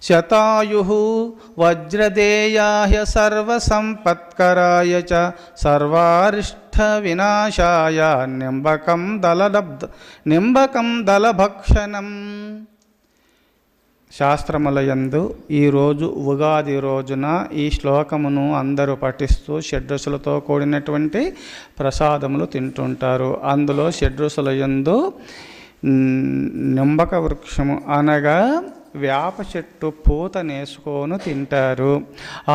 శతాయుః వజ్రదేయాయ సర్వసంపత్కరాయ చ సర్వారిష్ట వినాశాయ నింబకం దళభక్షణం. శాస్త్రములయందు ఈరోజు ఉగాది రోజున ఈ శ్లోకమును అందరూ పఠిస్తూ షడ్రుచులతో కూడినటువంటి ప్రసాదములు తింటుంటారు. అందులో షడ్రుచులయందు నింబక వృక్షము అనగా వేప చెట్టు పూత నేసుకొని తింటారు.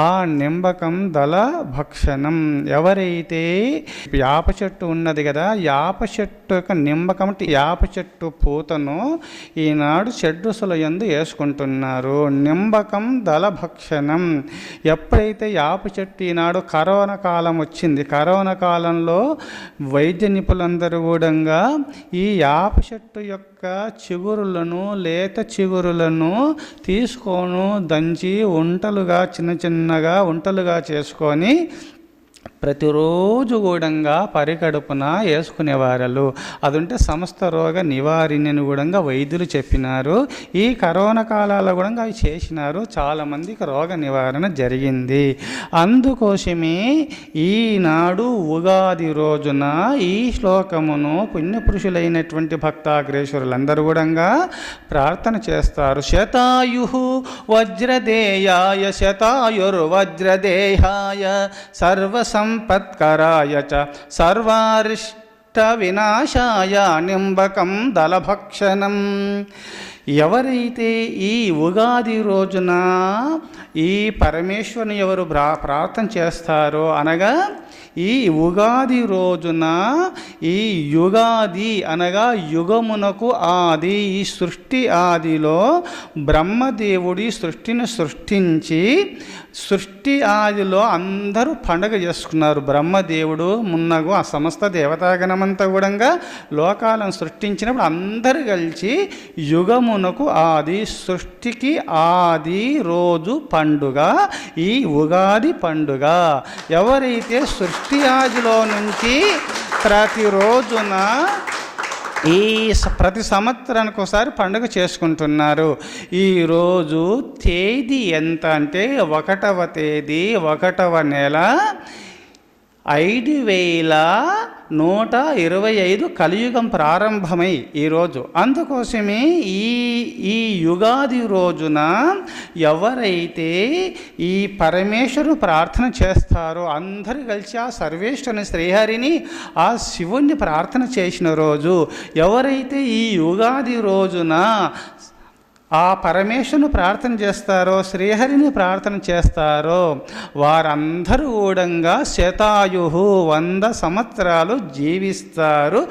ఆ నింబకం దళ భక్షణం. ఎవరైతే వేప చెట్టు ఉన్నది కదా, వేప చెట్టు యొక్క నింబకం వేప చెట్టు పూతను ఈనాడు షడ్రుచుల యందు వేసుకుంటున్నారు. నింబకం దళ భక్షణం. ఎప్పుడైతే వేప చెట్టు ఈనాడు కరోనా కాలం వచ్చింది, కరోనా కాలంలో వైద్య నిపుణులందరూ కూడా ఈ వేప చెట్టు యొక్క చిగురులను, లేత చిగురులను తీసుకొని దంచి ఉంటలుగా చిన్నగా ఉంటలుగా చేసుకొని ప్రతిరోజు కూడా పరికడుపున వేసుకునేవారు. అదుంటే సమస్త రోగ నివారిణని కూడా వైద్యులు చెప్పినారు. ఈ కరోనా కాలాల్లో కూడా అవి చేసినారు. చాలామందికి రోగ నివారణ జరిగింది. అందుకోసమే ఈనాడు ఉగాది రోజున ఈ శ్లోకమును పుణ్యపురుషులైనటువంటి భక్తాగ్రేశ్వరులందరూ కూడా ప్రార్థన చేస్తారు. శతాయుః వజ్రదేయాయ శతాయుర్వజ్రదేహాయ సర్వసంపత్కరాయ చ సర్వారిష్ట వినాశాయ నింబకం దళభక్షణం. ఎవరైతే ఈ ఉగాది రోజున ఈ పరమేశ్వరుని ఎవరు ప్రార్థన చేస్తారో, అనగా ఈ ఉగాది రోజున ఈ యుగాది అనగా యుగమునకు ఆది, ఈ సృష్టి ఆదిలో బ్రహ్మదేవుడి సృష్టిని సృష్టించి సృష్టి ఆదిలో అందరూ పండగ చేసుకున్నారు. బ్రహ్మదేవుడు మున్నగు ఆ సమస్త దేవతాగణమంతా కూడా లోకాలను సృష్టించినప్పుడు అందరూ కలిసి యుగమునకు ఆది, సృష్టికి ఆది రోజు పండుగ ఈ ఉగాది పండుగ. ఎవరైతే సృష్టి ఆదిలో నుంచి ప్రతిరోజున ప్రతి సంవత్సరానికి ఒకసారి పండుగ చేసుకుంటున్నారు. ఈరోజు తేదీ ఎంత అంటే 1వ తేదీ 1వ నెల 5125 కలియుగం ప్రారంభమై ఈరోజు. అందుకోసమే ఈ యుగాది రోజున ఎవరైతే ఈ పరమేశ్వరు ప్రార్థన చేస్తారో అందరూ కలిసి ఆ సర్వేశ్వరుని శ్రీహరిని, ఆ శివుణ్ణి ప్రార్థన చేసిన రోజు. ఎవరైతే ఈ యుగాది రోజున ఆ పరమేశ్వరుని ప్రార్థన చేస్తారో, శ్రీహరిని ప్రార్థన చేస్తారో వారందరూ కూడా శతాయుః 100 సంవత్సరాలు జీవిస్తారు.